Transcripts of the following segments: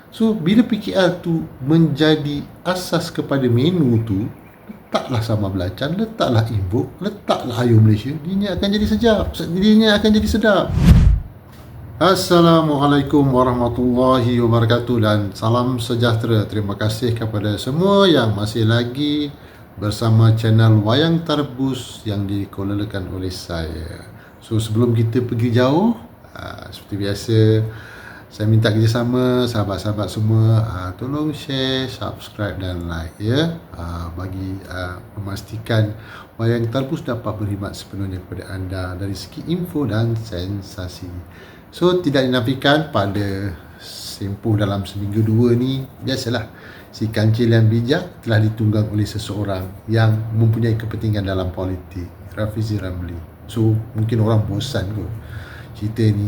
So bila PKR tu menjadi asas kepada menu tu, letaklah sambal belacan, letaklah imbuk, letaklah ayam Malaysia, dinya akan jadi sedap. Assalamualaikum warahmatullahi wabarakatuh dan salam sejahtera. Terima kasih kepada semua yang masih lagi bersama channel Wayang Tarbus yang dikeluarkan oleh saya. So sebelum kita pergi jauh, seperti biasa saya minta kerjasama sahabat-sahabat semua, tolong share, subscribe dan like ya, bagi memastikan Wayang Tarbus dapat berkhidmat sepenuhnya kepada anda dari segi info dan sensasi. So tidak dinafikan pada sempoh dalam seminggu dua ni, biasalah si kancil yang bijak telah ditunggang oleh seseorang yang mempunyai kepentingan dalam politik, Rafizi Ramli. So mungkin orang bosan kot cerita ni,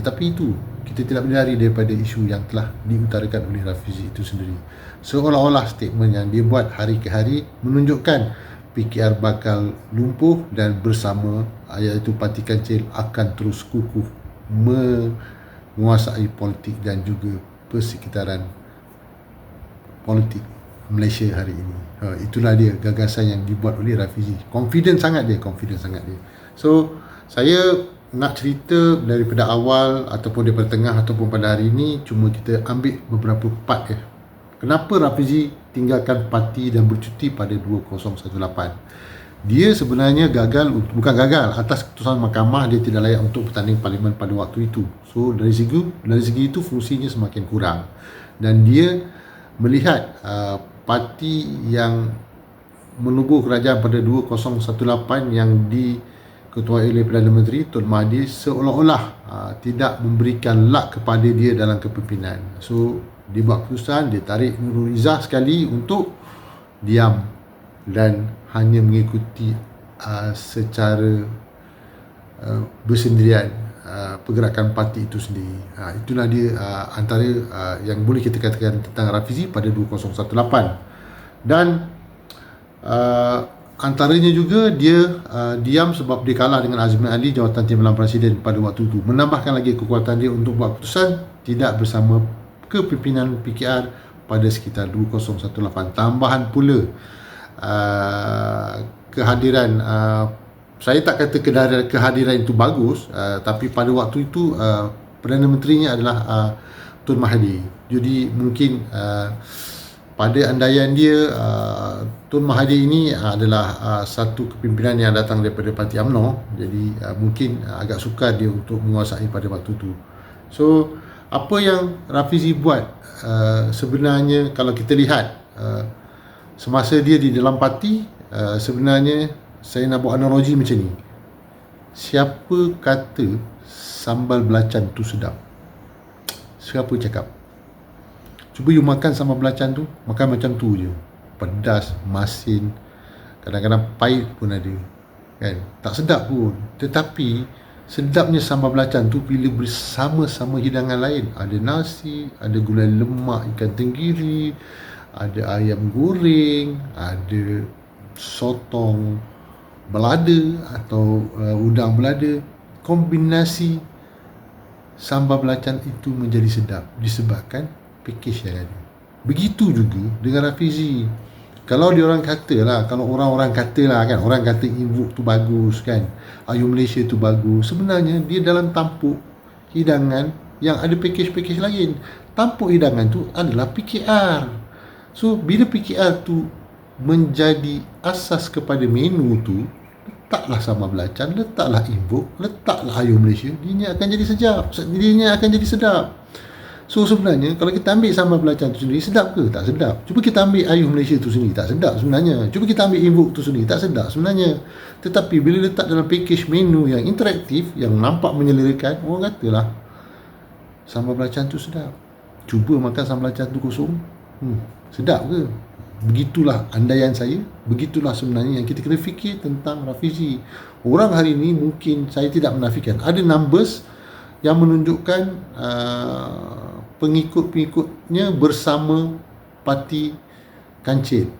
tapi itu kita tidak berlari daripada isu yang telah diutarakan oleh Rafizi itu sendiri. Seolah-olah statement yang dia buat hari ke hari menunjukkan PKR bakal lumpuh dan bersama iaitu Parti Kancil akan terus kukuh menguasai politik dan juga persekitaran politik Malaysia hari ini. Itulah dia gagasan yang dibuat oleh Rafizi. Confident sangat dia. So saya nak cerita daripada awal ataupun daripada tengah ataupun pada hari ini, cuma kita ambil beberapa part ya. Kenapa Rafizi tinggalkan parti dan bercuti pada 2018? Dia sebenarnya bukan gagal atas keputusan mahkamah, dia tidak layak untuk bertanding parlimen pada waktu itu. So dari segi itu fungsinya semakin kurang, dan dia melihat parti yang menubuh kerajaan pada 2018 yang diketuai oleh Perdana Menteri Tun Mahathir seolah-olah tidak memberikan luck kepada dia dalam kepimpinan. So dia buat keputusan, dia tarik Nurul Izzah sekali untuk diam dan hanya mengikuti secara bersendirian pergerakan parti itu sendiri. Itulah dia antara yang boleh kita katakan tentang Rafizi pada 2018. Dan antaranya juga dia diam sebab dia kalah dengan Azmin Ali jawatan Timbalan Presiden pada waktu itu. Menambahkan lagi kekuatan dia untuk buat keputusan tidak bersama kepimpinan PKR pada sekitar 2018. Tambahan pula kehadiran, saya tak kata kehadiran itu bagus, tapi pada waktu itu Perdana Menterinya adalah Tun Mahathir. Jadi mungkin pada andaian dia, Tun Mahathir ini adalah satu kepimpinan yang datang daripada Parti UMNO. Jadi mungkin agak sukar dia untuk menguasai pada waktu itu. So apa yang Rafizi buat sebenarnya, kalau kita lihat semasa dia di dalam parti, sebenarnya saya nak buat analogi macam ni. Siapa kata sambal belacan tu sedap? Siapa cakap? Cuba you makan sambal belacan tu, makan macam tu je, pedas, masin, kadang-kadang pahit pun ada, kan? Tak sedap pun. Tetapi sedapnya sambal belacan tu bila bersama-sama hidangan lain. Ada nasi, ada gulai lemak ikan tenggiri, ada ayam goreng, ada sotong belada atau udang belada. Kombinasi sambal belacan itu menjadi sedap disebabkan pakej yang ada. Begitu juga dengan Rafizi. Kalau orang kata Imbuk tu bagus kan, Ayam Malaysia tu bagus, sebenarnya dia dalam tampuk hidangan yang ada pakej-pakej lain. Tampuk hidangan tu adalah PKR. So bila PKR tu menjadi asas kepada menu tu, letaklah sambal belacan, letaklah imbuk, letaklah ayam Malaysia, dinya akan jadi sedap. So sebenarnya kalau kita ambil sambal belacan tu sendiri, sedap ke? Tak sedap. Cuba kita ambil ayam Malaysia tu sendiri, tak sedap sebenarnya. Cuba kita ambil imbuk tu sendiri, tak sedap sebenarnya. Tetapi bila letak dalam package menu yang interaktif, yang nampak menyelerakan, orang katalah sambal belacan tu sedap. Cuba makan sambal belacan tu kosong, sedap ke? Begitulah andaian saya, begitulah sebenarnya yang kita kena fikir tentang Rafizi. Orang hari ini, mungkin saya tidak menafikan, ada numbers yang menunjukkan pengikut-pengikutnya bersama Parti Kancil.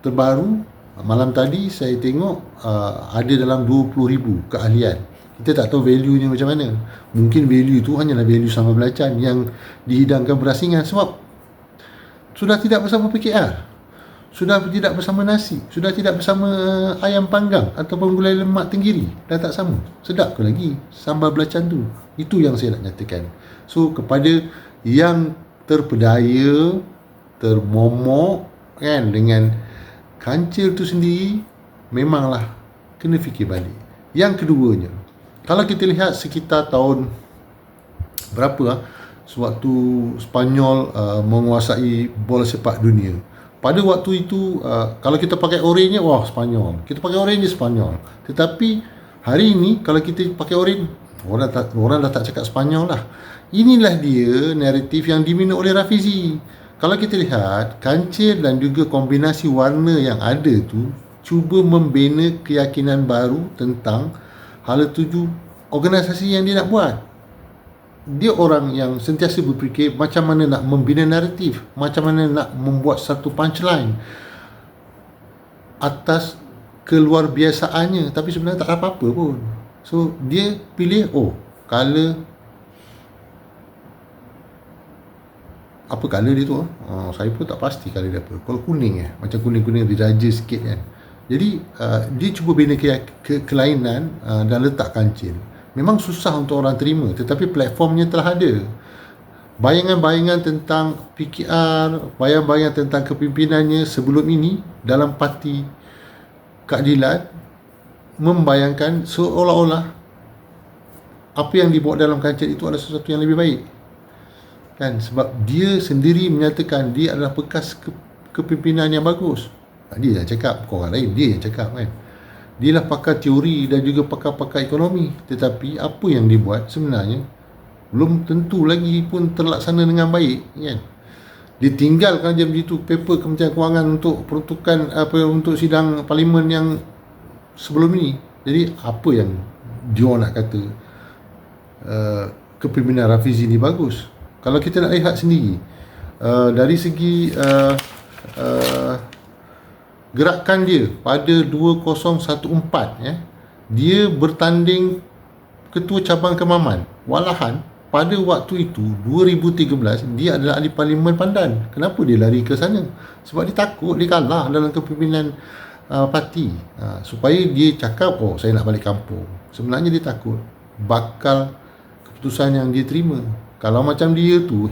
Terbaru malam tadi saya tengok ada dalam 20,000 keahlian Kita tak tahu value-nya macam mana. Mungkin value tu hanyalah value sambal belacan yang dihidangkan berasingan, sebab sudah tidak bersama PKR, sudah tidak bersama nasi, sudah tidak bersama ayam panggang ataupun gulai lemak tenggiri. Dah tak sama. Sedap ke lagi sambal belacan tu? Itu yang saya nak nyatakan. So kepada yang terpedaya, termomok kan dengan kancil tu sendiri, memanglah kena fikir balik. Yang keduanya, kalau kita lihat sekitar tahun berapa sewaktu Spanyol menguasai bola sepak dunia. Pada waktu itu kalau kita pakai orange, wah Spanyol. Kita pakai orange, Spanyol. Tetapi hari ini kalau kita pakai orange, orang dah tak cakap Spanyol lah. Inilah dia naratif yang diminat oleh Rafizi. Kalau kita lihat, kancil dan juga kombinasi warna yang ada tu cuba membina keyakinan baru tentang hala tuju organisasi yang dia nak buat. Dia orang yang sentiasa berfikir macam mana nak membina naratif, macam mana nak membuat satu punchline atas keluar biasaannya, tapi sebenarnya tak apa-apa pun. So dia pilih color, apa color dia tu? Saya pun tak pasti color dia apa. Kalau kuning macam kuning-kuning diraja sikit kan. Jadi dia cuba bina kelainan dan letak kancil. Memang susah untuk orang terima, tetapi platformnya telah ada. Bayangan-bayangan tentang PKR, bayang-bayang tentang kepimpinannya sebelum ini dalam parti keadilan membayangkan seolah-olah apa yang dibuat dalam kancil itu adalah sesuatu yang lebih baik. Kan, sebab dia sendiri menyatakan dia adalah bekas kepimpinan yang bagus. Dia yang cakap, bukan orang lain. Dia yang cakap kan. Dia lah pakar teori dan juga pakar-pakar ekonomi. Tetapi apa yang dibuat sebenarnya belum tentu lagi pun terlaksana dengan baik kan. Dia tinggalkan je begitu paper Kementerian Kewangan untuk peruntukan untuk sidang parlimen yang sebelum ini. Jadi apa yang dia nak kata kepimpinan Rafizi ni bagus? Kalau kita nak lihat sendiri dari segi gerakan dia pada 2014 dia bertanding ketua cabang Kemaman. Walahan pada waktu itu 2013 dia adalah ahli parlimen Pandan. Kenapa dia lari ke sana? Sebab dia takut dia kalah dalam kepimpinan parti. Supaya dia cakap saya nak balik kampung. Sebenarnya dia takut bakal keputusan yang dia terima. Kalau macam dia tu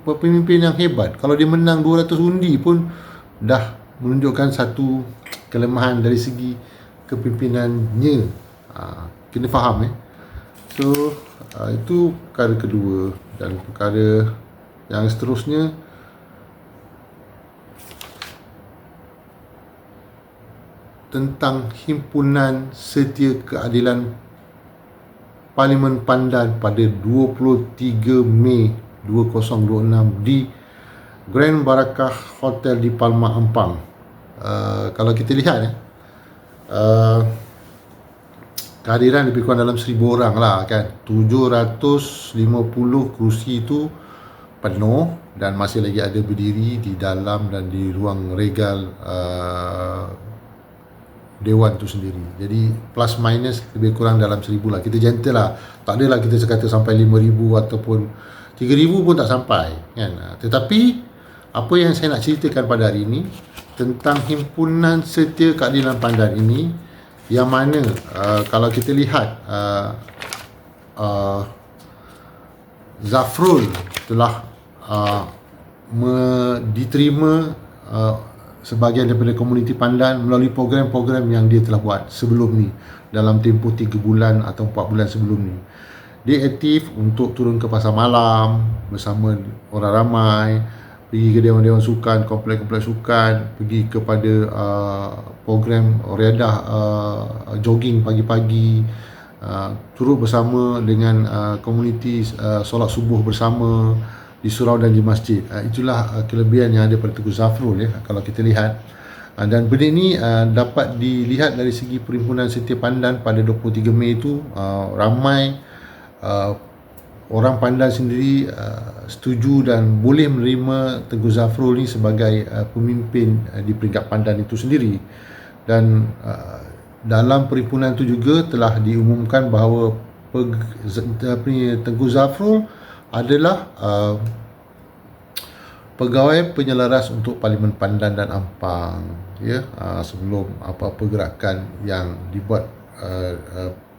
pemimpin yang hebat, kalau dia menang 200 undi pun dah menunjukkan satu kelemahan dari segi kepimpinannya. Kena faham So itu perkara kedua. Dan perkara yang seterusnya, tentang Himpunan Setia Keadilan Parlimen Pandan pada 23 Mei 2026 di Grand Barakah Hotel di Palma Ampang. Kalau kita lihat kehadiran lebih kurang dalam 1,000 orang lah kan. 750 kerusi itu penuh dan masih lagi ada berdiri di dalam dan di ruang regal Dewan tu sendiri. Jadi plus minus lebih kurang dalam 1,000 lah. Kita gentle lah. Tak adalah kita kata sampai 5,000 ataupun 3,000 pun tak sampai kan. Tetapi apa yang saya nak ceritakan pada hari ini tentang Himpunan Setia Keadilan Pandan ini, yang mana kalau kita lihat Zafrul telah diterima sebahagian daripada komuniti Pandan melalui program-program yang dia telah buat sebelum ni, dalam tempoh 3 bulan atau 4 bulan sebelum ni. Dia aktif untuk turun ke pasar malam bersama orang ramai, pergi ke dewan-dewan sukan, kompleks-kompleks sukan, pergi kepada program riadah jogging pagi-pagi, turut bersama dengan komuniti solat subuh bersama di surau dan di masjid. Itulah kelebihan yang ada pada Tengku Zafrul kalau kita lihat. Dan benda ini dapat dilihat dari segi Perhimpunan Setia Pandan pada 23 Mei itu, ramai orang Pandan sendiri setuju dan boleh menerima Tengku Zafrul ni sebagai pemimpin di peringkat Pandan itu sendiri. Dan dalam perhimpunan itu juga telah diumumkan bahawa Tengku Zafrul adalah pegawai penyelaras untuk Parlimen Pandan dan Ampang, ya, sebelum apa-apa gerakan yang dibuat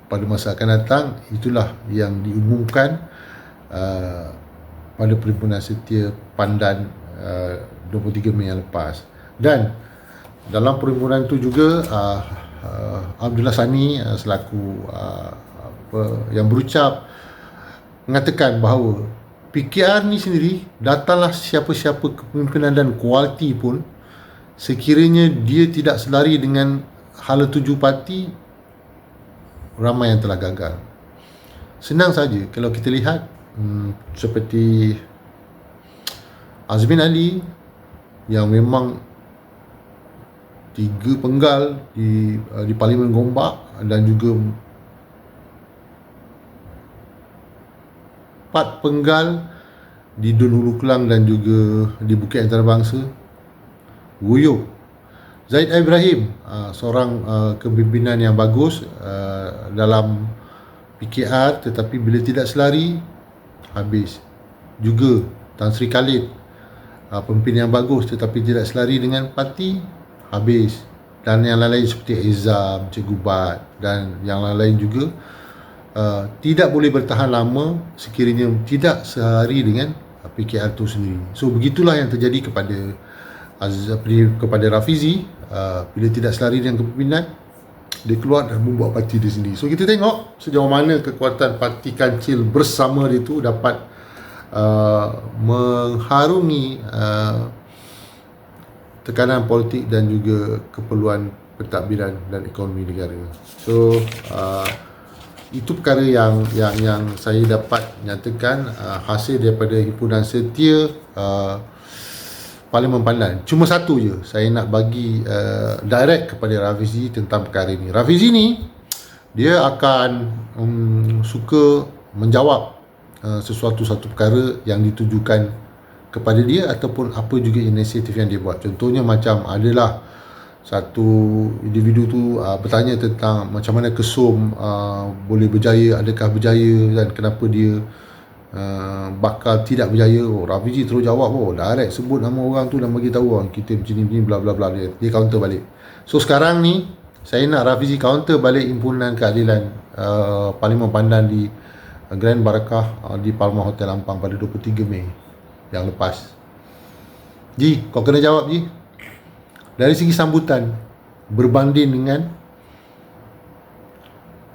pada masa akan datang. Itulah yang diumumkan pada Perhimpunan Setia Pandan 23 Mei yang lepas. Dan dalam perhimpunan itu juga Abdullah Sani selaku yang berucap mengatakan bahawa PKR ni sendiri, datanglah siapa-siapa kepimpinan dan kualiti pun, sekiranya dia tidak selari dengan hala tuju parti, ramai yang telah gagal. Senang saja kalau kita lihat seperti Azmin Ali yang memang 3 penggal di Parlimen Gombak dan juga 4 penggal di Dun Hulu Kelang dan juga di Bukit Antarabangsa. Guyup. Zaid Ibrahim, seorang kepimpinan yang bagus dalam PKR, tetapi bila tidak selari, habis. Juga Tan Sri Khalid, pemimpin yang bagus tetapi tidak selari dengan parti, habis. Dan yang lain-lain seperti Izam, Cikgu Bat dan yang lain-lain juga tidak boleh bertahan lama sekiranya tidak selari dengan PKR itu sendiri. So begitulah yang terjadi kepada Rafizi. Bila tidak selari dengan kepimpinan, dia keluar dan membuat parti dia sendiri. So kita tengok sejauh mana kekuatan parti kancil bersama dia itu dapat mengharungi tekanan politik dan juga keperluan pentadbiran dan ekonomi negara. So itu perkara yang saya dapat nyatakan hasil daripada himpunan setia Parlimen Pandan. Cuma satu je saya nak bagi direct kepada Rafizi tentang perkara ini. Rafizi ni dia akan suka menjawab satu perkara yang ditujukan kepada dia ataupun apa juga inisiatif yang dia buat. Contohnya macam adalah satu individu tu bertanya tentang macam mana Kesum boleh berjaya, adakah berjaya dan kenapa dia bakal tidak berjaya. Rafizi terus jawab, direct sebut nama orang tu dan bagi tahu kita macam ni bla bla bla. Dia counter balik. So sekarang ni saya nak Rafizi counter balik himpunan keadilan Parlimen Pandan di Grand Barakah di Palma Hotel Ampang pada 23 Mei yang lepas. Ji, kau kena jawab Ji. Dari segi sambutan berbanding dengan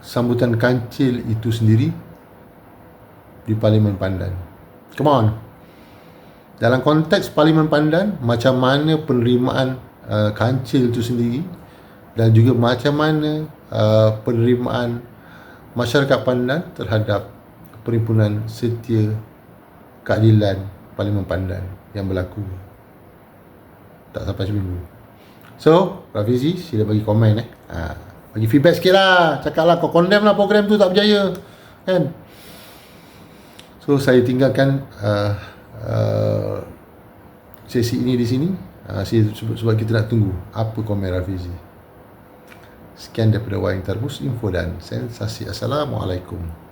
sambutan kancil itu sendiri di Parlimen Pandan. Come on. Dalam konteks Parlimen Pandan, macam mana penerimaan kancil itu sendiri dan juga macam mana penerimaan masyarakat Pandan terhadap Perhimpunan Setia Keadilan Parlimen Pandan yang berlaku tak sampai seminggu. So, Rafizi sila bagi komen bagi feedback sikit lah. Cakap lah, kau condemn lah program tu tak berjaya kan. So, saya tinggalkan sesi ini di sini sebab kita nak tunggu apa komen Rafizi. Sekian daripada Wayang Tarbus, info dan sensasi. Assalamualaikum.